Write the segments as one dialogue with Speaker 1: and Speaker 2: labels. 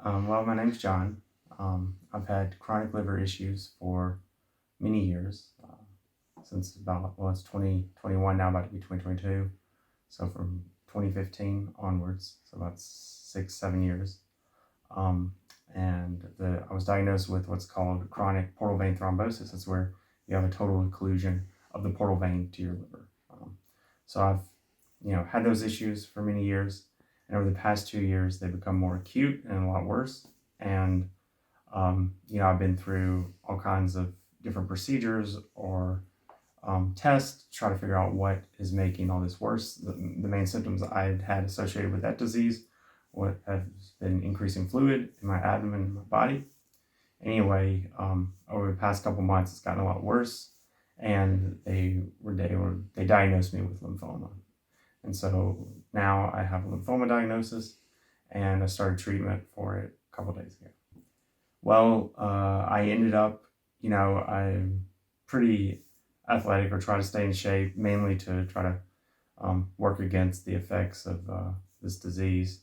Speaker 1: Well, my name's John. I've had chronic liver issues for many years, since it's 2021 now, about to be 2022. So from 2015 onwards, so about 6, 7 years. Um, I was diagnosed with what's called chronic portal vein thrombosis. It's where you have a total occlusion of the portal vein to your liver. So I've, had those issues for many years. And over the past 2 years, they've become more acute and a lot worse. And, I've been through all kinds of different procedures or tests to try to figure out what is making all this worse. The main symptoms I had associated with that disease what has been increasing fluid in my abdomen and my body. Anyway, over the past couple months, it's gotten a lot worse. And they diagnosed me with lymphoma. And so now I have a lymphoma diagnosis, and I started treatment for it a couple days ago. Well, I ended up, I'm pretty athletic or try to stay in shape, mainly to try to work against the effects of this disease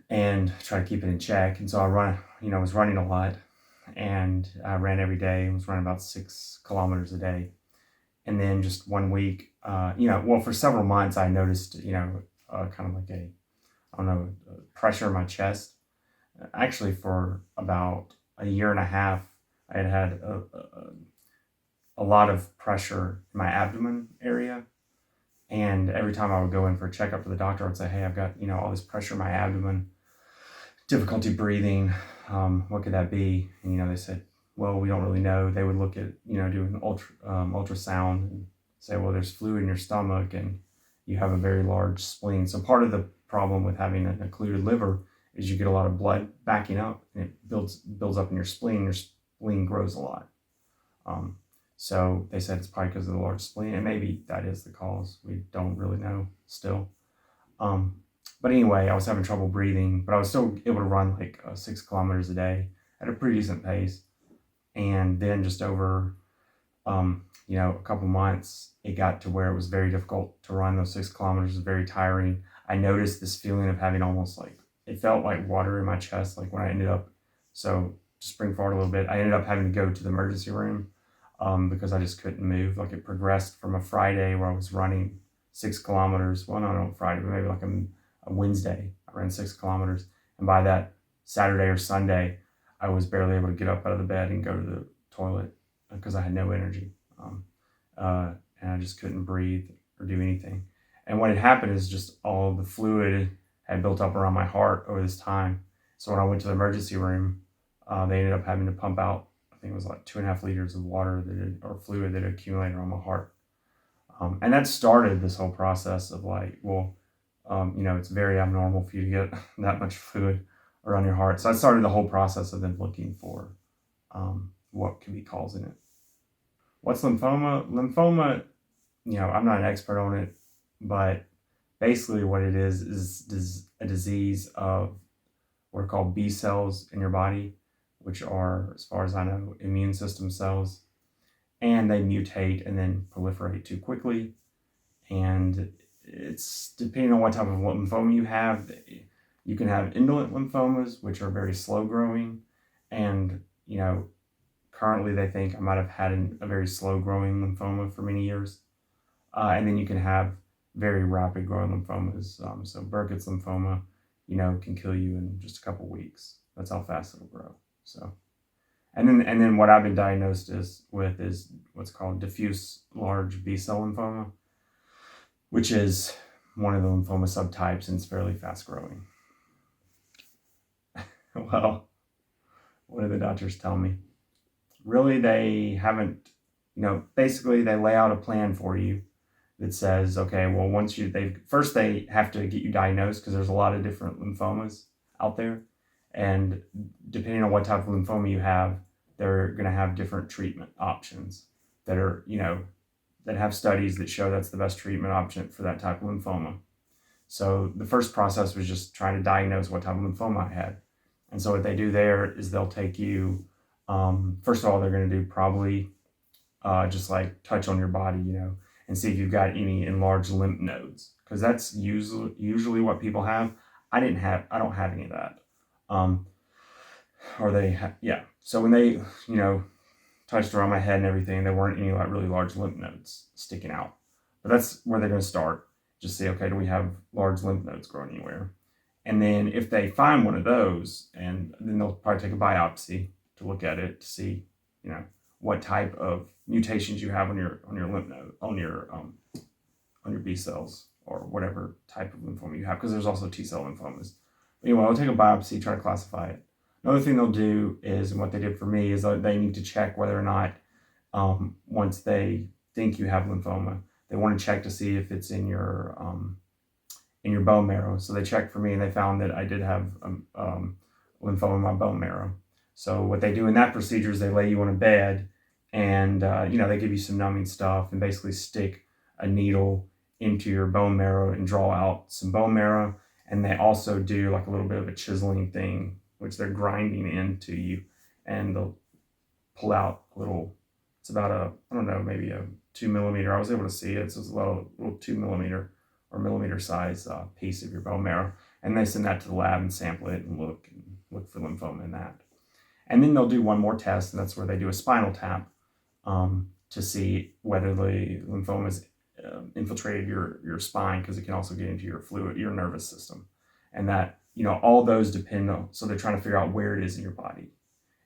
Speaker 1: and try to keep it in check. And so I was running a lot, and I ran every day. I was running about 6 kilometers a day. And then just one week, for several months, I noticed, kind of like pressure in my chest. Actually, for about a year and a half, I had a lot of pressure in my abdomen area. And every time I would go in for a checkup to the doctor, I would say, hey, I've got, all this pressure in my abdomen, difficulty breathing. What could that be? And, they said, well, we don't really know. They would look at, do an ultrasound and say, well, there's fluid in your stomach and you have a very large spleen. So part of the problem with having an occluded liver is you get a lot of blood backing up, and it builds up in your spleen. Your spleen grows a lot. So they said it's probably because of the large spleen, and maybe that is the cause. We don't really know still. But anyway, I was having trouble breathing, but I was still able to run like 6 kilometers a day at a pretty decent pace. And then just over, a couple months, it got to where it was very difficult to run those 6 kilometers. It was very tiring. I noticed this feeling of having almost like, it felt like water in my chest, like when I ended up, so to spring forward a little bit, I ended up having to go to the emergency room because I just couldn't move. Like it progressed from a Friday where I was running 6 kilometers. Well, not on Friday, but maybe like a Wednesday, I ran 6 kilometers. And by that Saturday or Sunday, I was barely able to get up out of the bed and go to the toilet because I had no energy. And I just couldn't breathe or do anything. And what had happened is just all the fluid had built up around my heart over this time. So when I went to the emergency room, they ended up having to pump out, I think it was like 2.5 liters of water or fluid that had accumulated around my heart. And that started this whole process of like, it's very abnormal for you to get that much fluid around your heart. So I started the whole process of then looking for what could be causing it. What's lymphoma? Lymphoma, I'm not an expert on it, but basically what it is a disease of what are called B cells in your body, which are, as far as I know, immune system cells. And they mutate and then proliferate too quickly. And it's depending on what type of lymphoma you have. You can have indolent lymphomas, which are very slow growing. And, currently they think I might have had a very slow growing lymphoma for many years. And then you can have very rapid growing lymphomas. So Burkitt's lymphoma, can kill you in just a couple weeks. That's how fast it'll grow. So, and then what I've been diagnosed with is what's called diffuse large B cell lymphoma, which is one of the lymphoma subtypes, and it's fairly fast growing. Well, what do the doctors tell me? Really, they haven't, basically they lay out a plan for you that says, okay, well, first they have to get you diagnosed because there's a lot of different lymphomas out there. And depending on what type of lymphoma you have, they're going to have different treatment options that are, that have studies that show that's the best treatment option for that type of lymphoma. So the first process was just trying to diagnose what type of lymphoma I had. And so what they do there is they'll take you, first of all, they're going to do probably just like touch on your body, and see if you've got any enlarged lymph nodes, because that's usually what people have. I don't have any of that. Or yeah. So when they, touched around my head and everything, there weren't any like really large lymph nodes sticking out. But that's where they're going to start. Just say, okay, do we have large lymph nodes growing anywhere? And then if they find one of those, and then they'll probably take a biopsy to look at it to see, what type of mutations you have on your lymph node, on your B cells, or whatever type of lymphoma you have, because there's also T cell lymphomas. But anyway, I'll take a biopsy, try to classify it. Another thing they'll do is, and what they did for me, is that they need to check whether or not, once they think you have lymphoma, they want to check to see if it's in your bone marrow. So they checked for me, and they found that I did have lymphoma in my bone marrow. So what they do in that procedure is they lay you on a bed, and they give you some numbing stuff and basically stick a needle into your bone marrow and draw out some bone marrow. And they also do like a little bit of a chiseling thing, which they're grinding into you, and they'll pull out it's about maybe a 2 millimeter. I was able to see it. So it's a little 2 millimeter or millimeter size piece of your bone marrow. And they send that to the lab and sample it and look for lymphoma in that. And then they'll do one more test, and that's where they do a spinal tap to see whether the lymphoma has infiltrated your spine, because it can also get into your nervous system. And that, all those depend on, so they're trying to figure out where it is in your body.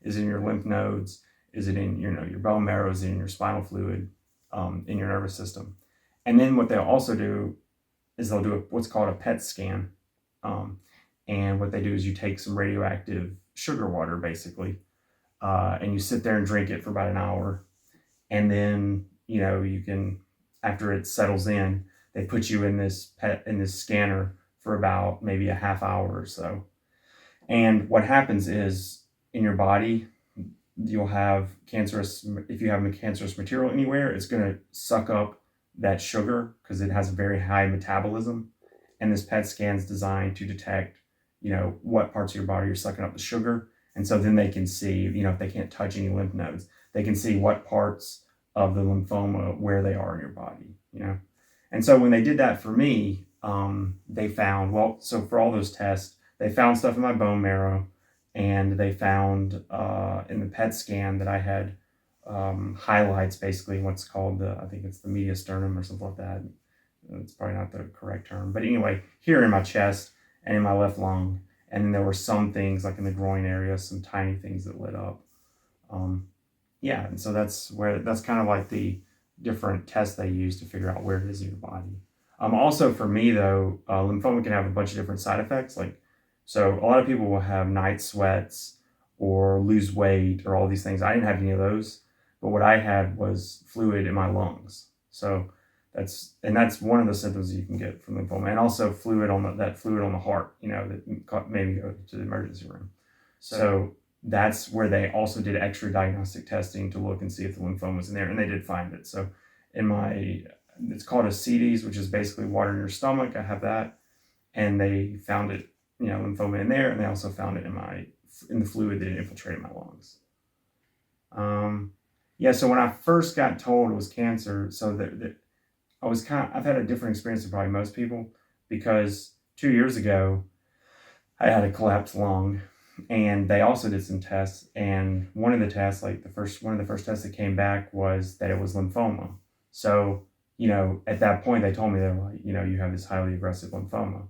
Speaker 1: Is it in your lymph nodes? Is it in your bone marrow? Is it in your spinal fluid, in your nervous system? And then what they'll also do is they'll do what's called a PET scan. And what they do is you take some radioactive sugar water, basically, and you sit there and drink it for about an hour. And then, you can, after it settles in, they put you in this scanner for about maybe a half hour or so. And what happens is, in your body, you'll have if you have cancerous material anywhere, it's going to suck up that sugar because it has a very high metabolism. And this PET scan is designed to detect, what parts of your body are sucking up the sugar. And so then they can see, if they can't touch any lymph nodes, they can see what parts of the lymphoma, where they are in your body, And so when they did that for me, they found, so for all those tests, they found stuff in my bone marrow, and they found in the PET scan that I had highlights, basically, what's called I think it's the mediastinum or something like that. It's probably not the correct term. But anyway, here in my chest and in my left lung, and then there were some things like in the groin area, some tiny things that lit up. And so that's kind of like the different tests they use to figure out where it is in your body. Also for me though, lymphoma can have a bunch of different side effects. So a lot of people will have night sweats or lose weight or all these things. I didn't have any of those, but what I had was fluid in my lungs. So that's one of the symptoms you can get from lymphoma, and also fluid on the heart, that made me go to the emergency room. So that's where they also did extra diagnostic testing to look and see if the lymphoma was in there, and they did find it. So it's called a CDs, which is basically water in your stomach. I have that, and they found it, lymphoma in there, and they also found it in the fluid that infiltrated my lungs. So when I first got told it was cancer, so that I've had a different experience than probably most people, because 2 years ago I had a collapsed lung, and they also did some tests, and one of the tests, one of the first tests that came back was that it was lymphoma. So, at that point they told me, they were like, you have this highly aggressive lymphoma.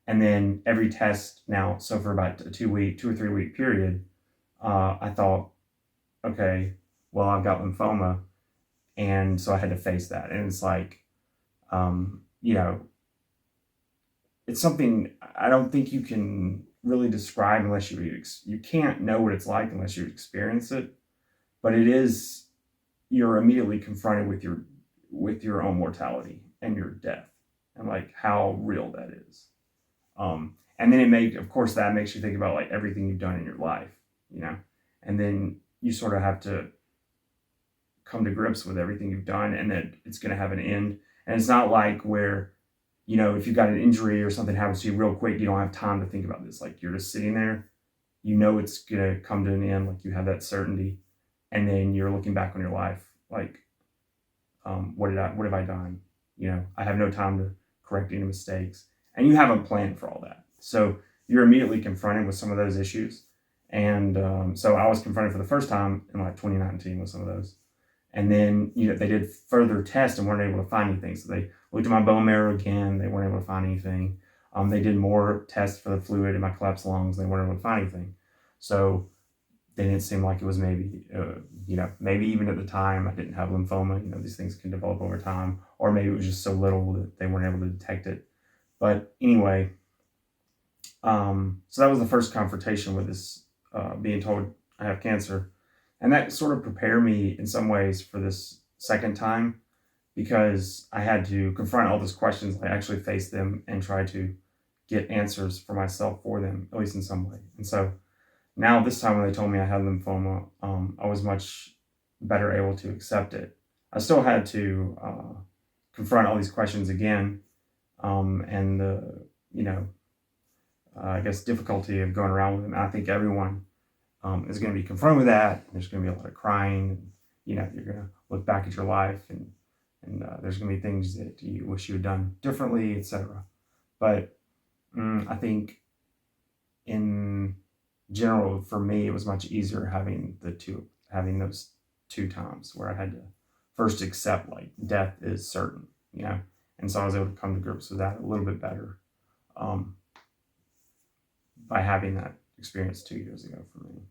Speaker 1: And then every test now, so for about a 2 or 3 week period, I thought, okay, well, I've got lymphoma. And so I had to face that. And it's like, it's something I don't think you can really describe unless you can't know what it's like unless you experience it. But you're immediately confronted with your own mortality and your death, and like how real that is. And then that makes you think about like everything you've done in your life, and then you sort of have to come to grips with everything you've done, and that it's going to have an end. And it's not like where, if you've got an injury or something happens to you real quick, you don't have time to think about this. Like, you're just sitting there, it's going to come to an end. Like, you have that certainty. And then you're looking back on your life, like, what have I done? I have no time to correct any mistakes. And you haven't planned for all that. So you're immediately confronted with some of those issues. And so I was confronted for the first time in like 2019 with some of those. And then, they did further tests and weren't able to find anything. So they looked at my bone marrow again. They weren't able to find anything. They did more tests for the fluid in my collapsed lungs. They weren't able to find anything. So then it seemed like it was maybe, maybe even at the time I didn't have lymphoma. These things can develop over time. Or maybe it was just so little that they weren't able to detect it. But anyway, so that was the first confrontation with this, being told I have cancer. And that sort of prepared me in some ways for this second time, because I had to confront all those questions. I actually faced them and try to get answers for myself for them, at least in some way. And so now this time when they told me I had lymphoma, I was much better able to accept it. I still had to confront all these questions again, and the, I guess, difficulty of going around with them. And I think everyone is going to be confronted with that. There's going to be a lot of crying. And, you're going to look back at your life, and there's going to be things that you wish you had done differently, etc. But I think in general, for me, it was much easier having those two times where I had to first accept like death is certain, and so I was able to come to grips with that a little bit better by having that experience 2 years ago for me.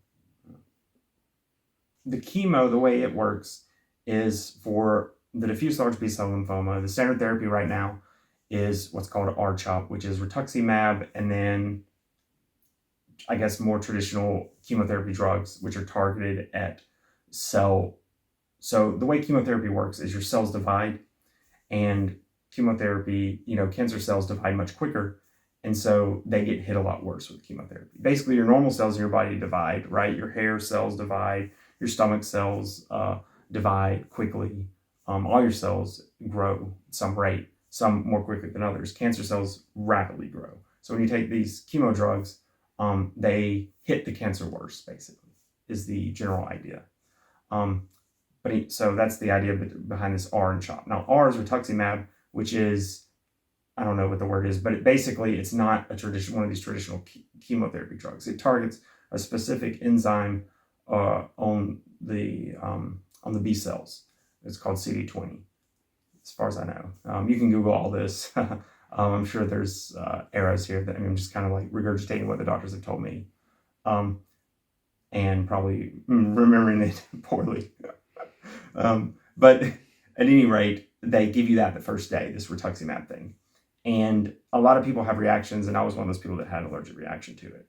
Speaker 1: The chemo, the way it works is for the diffuse large B-cell lymphoma, the standard therapy right now is what's called R-CHOP, which is rituximab, and then I guess more traditional chemotherapy drugs, which are targeted at cell. So the way chemotherapy works is your cells divide, and chemotherapy, cancer cells divide much quicker. And so they get hit a lot worse with chemotherapy. Basically, your normal cells in your body divide, right? Your hair cells divide, your stomach cells divide quickly. All your cells grow at some rate, some more quickly than others. Cancer cells rapidly grow. So when you take these chemo drugs, they hit the cancer worse, basically, is the general idea. So that's the idea behind this R and CHOP. Now, R is rituximab, which is, I don't know what the word is, but it's not one of these traditional chemotherapy drugs. It targets a specific enzyme on the B cells. It's called CD20, as far as I know. You can Google all this. I'm sure there's arrows here that I'm just kind of like regurgitating what the doctors have told me, and probably remembering it poorly. But at any rate, they give you that the first day, this rituximab thing. And a lot of people have reactions, and I was one of those people that had an allergic reaction to it.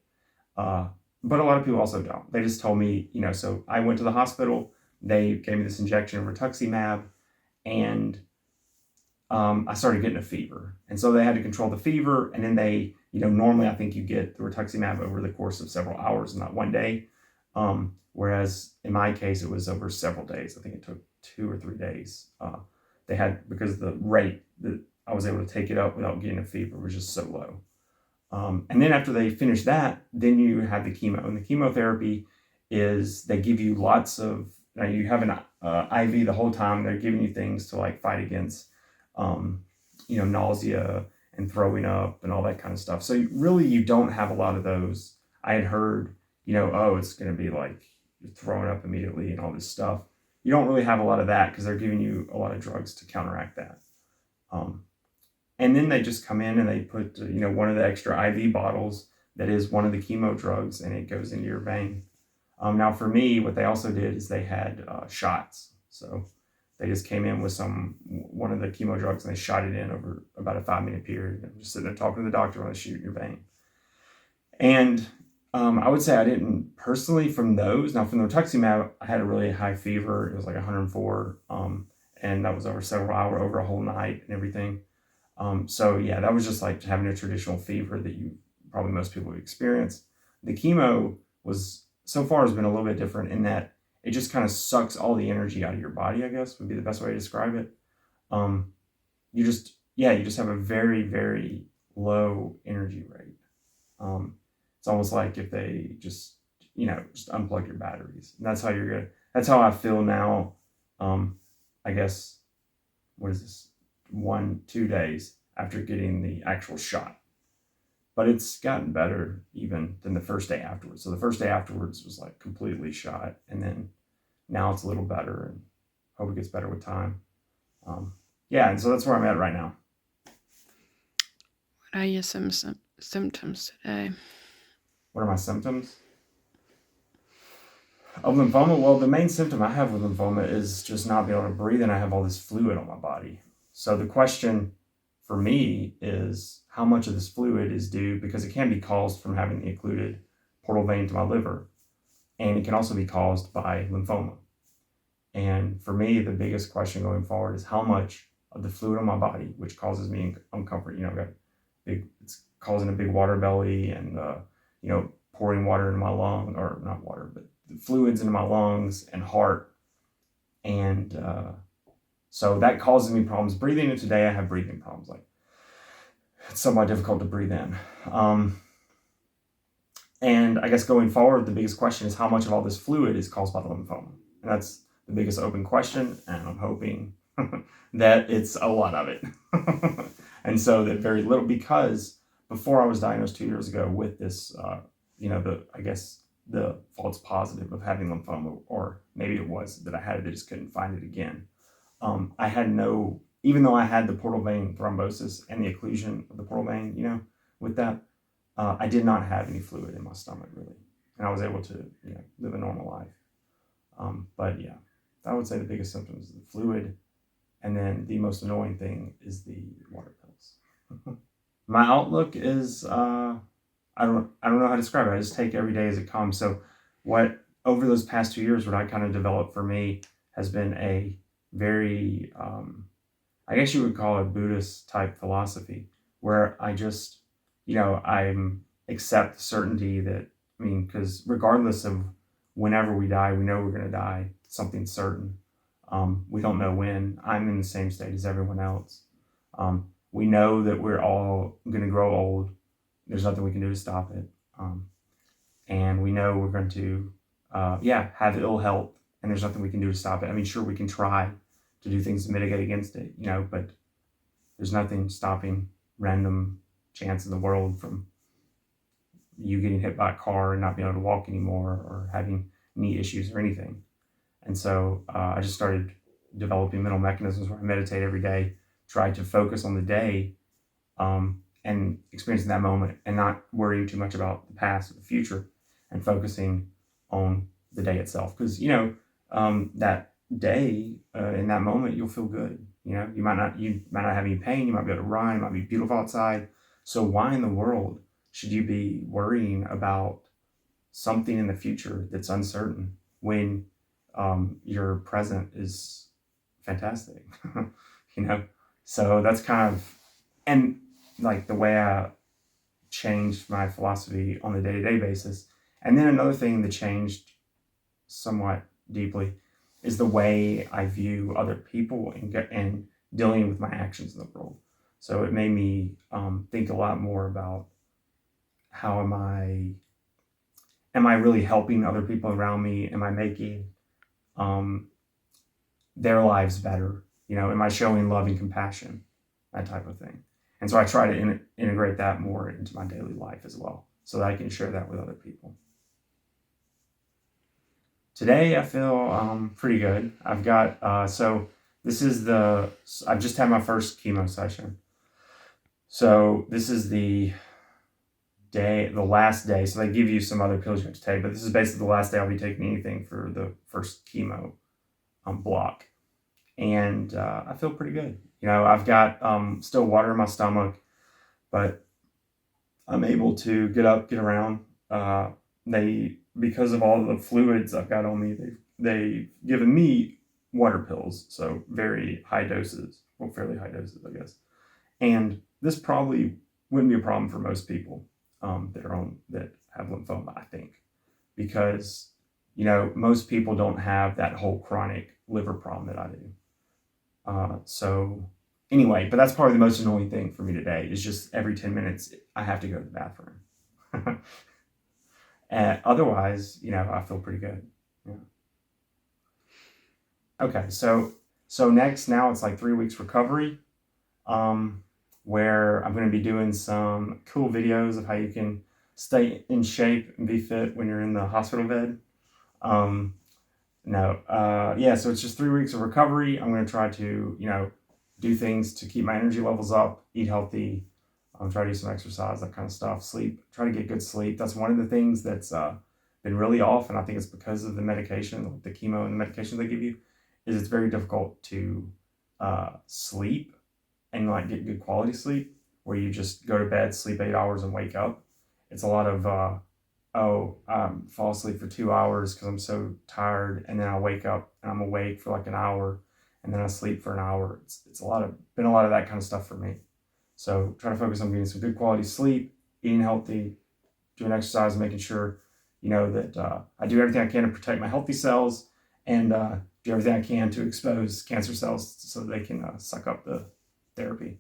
Speaker 1: But a lot of people also don't. They just told me, so I went to the hospital, they gave me this injection of rituximab, and I started getting a fever. And so they had to control the fever, and then they, normally I think you get the rituximab over the course of several hours, not one day. Whereas in my case, it was over several days. I think it took 2 or 3 days. Because the rate that I was able to take it up without getting a fever was just so low. And then after they finish that, then you have the chemo. And the chemotherapy is, they give you lots of, you have an IV the whole time. They're giving you things to like fight against, nausea and throwing up and all that kind of stuff. So you don't have a lot of those. I had heard, it's going to be like you're throwing up immediately and all this stuff. You don't really have a lot of that because they're giving you a lot of drugs to counteract that. And then they just come in and they put, one of the extra IV bottles that is one of the chemo drugs, and it goes into your vein. Now for me, what they also did is they had shots. So they just came in with one of the chemo drugs, and they shot it in over about a 5-minute period. I'm just sitting there talking to the doctor while they shoot your vein. And I would say I didn't personally from those. Now from the rituximab, I had a really high fever. It was like 104. And that was over several hours, over a whole night and everything. So yeah, that was just like having a traditional fever that probably most people would experience. The chemo so far has been a little bit different in that it just kind of sucks all the energy out of your body, I guess would be the best way to describe it. You just have a very, very low energy rate. It's almost like if they just unplug your batteries. And that's how I feel now. I guess, what is this? 1-2 days after getting the actual shot. but it's gotten better even than the first day afterwards. So the first day afterwards was like completely shot, and then now it's a little better, and hope it gets better with time. Yeah, and so that's where I'm at right now.
Speaker 2: What are your symptoms today?
Speaker 1: What are my symptoms of lymphoma? Well, the main symptom I have with lymphoma is just not being able to breathe, and I have all this fluid on my body. So the question for me is how much of this fluid is due, because it can be caused from having the occluded portal vein to my liver, and it can also be caused by lymphoma. And for me, the biggest question going forward is how much of the fluid on my body, which causes me uncomfort, it's causing a big water belly, and pouring water into my lung, or not water, but the fluids into my lungs and heart. And so that causes me problems breathing. And today I have breathing problems. Like, it's somewhat difficult to breathe in. And I guess going forward, the biggest question is how much of all this fluid is caused by the lymphoma. And that's the biggest open question. And I'm hoping that it's a lot of it. And so that very little, because before I was diagnosed 2 years ago with this, the false positive of having lymphoma, or maybe it was that I had it, I just couldn't find it again. I had no, even though I had the portal vein thrombosis and the occlusion of the portal vein, with that, I did not have any fluid in my stomach really, and I was able to live a normal life. But yeah, I would say the biggest symptoms is the fluid, and then the most annoying thing is the water pills. My outlook is I don't know how to describe it. I just take every day as it comes. So what over those past 2 years, what I kind of developed for me has been a very I guess you would call it Buddhist type philosophy, where I just I'm accept certainty that, because regardless of whenever we die, we know we're going to die. Something certain. We don't know when. I'm in the same state as everyone else. We know that we're all going to grow old. There's nothing we can do to stop it. And we know we're going to, have ill health, and there's nothing we can do to stop it. Sure, we can try to do things to mitigate against it, but there's nothing stopping random chance in the world from you getting hit by a car and not being able to walk anymore, or having knee issues or anything. And so I just started developing mental mechanisms where I meditate every day, try to focus on the day, and experiencing that moment, and not worrying too much about the past or the future, and focusing on the day itself. Because that day, in that moment, you'll feel good. You might not have any pain. You might be able to run. It might be beautiful outside. So why in the world should you be worrying about something in the future that's uncertain when your present is fantastic? So that's kind of, and like the way I changed my philosophy on a day-to-day basis. And then another thing that changed somewhat deeply is the way I view other people and dealing with my actions in the world. So it made me think a lot more about how am I really helping other people around me? Am I making their lives better? Am I showing love and compassion? That type of thing. And so I try to integrate that more into my daily life as well, so that I can share that with other people. Today I feel pretty good. I've got, I've just had my first chemo session. So this is the last day. So they give you some other pills you have to take, but this is basically the last day I'll be taking anything for the first chemo block. And I feel pretty good. I've got still water in my stomach, but I'm able to get up, get around. Because of all the fluids I've got on me, they've given me water pills, so very high doses, well, fairly high doses, I guess. And this probably wouldn't be a problem for most people that have lymphoma, I think, because most people don't have that whole chronic liver problem that I do. So anyway, but that's probably the most annoying thing for me today, is just every 10 minutes I have to go to the bathroom. And otherwise, I feel pretty good. Yeah. Okay, so now it's like 3 weeks recovery. where I'm going to be doing some cool videos of how you can stay in shape and be fit when you're in the hospital bed. So it's just 3 weeks of recovery. I'm going to try to, do things to keep my energy levels up, eat healthy, try to do some exercise, that kind of stuff, sleep, try to get good sleep. That's one of the things that's been really off, and I think it's because of the medication, the chemo and the medications they give you, is it's very difficult to sleep and like get good quality sleep, where you just go to bed, sleep 8 hours, and wake up. It's a lot of fall asleep for 2 hours because I'm so tired, and then I wake up and I'm awake for like an hour, and then I sleep for an hour. It's been a lot of that kind of stuff for me. So try to focus on getting some good quality sleep, eating healthy, doing exercise, making sure that I do everything I can to protect my healthy cells, and do everything I can to expose cancer cells so they can suck up the therapy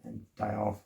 Speaker 1: and die off.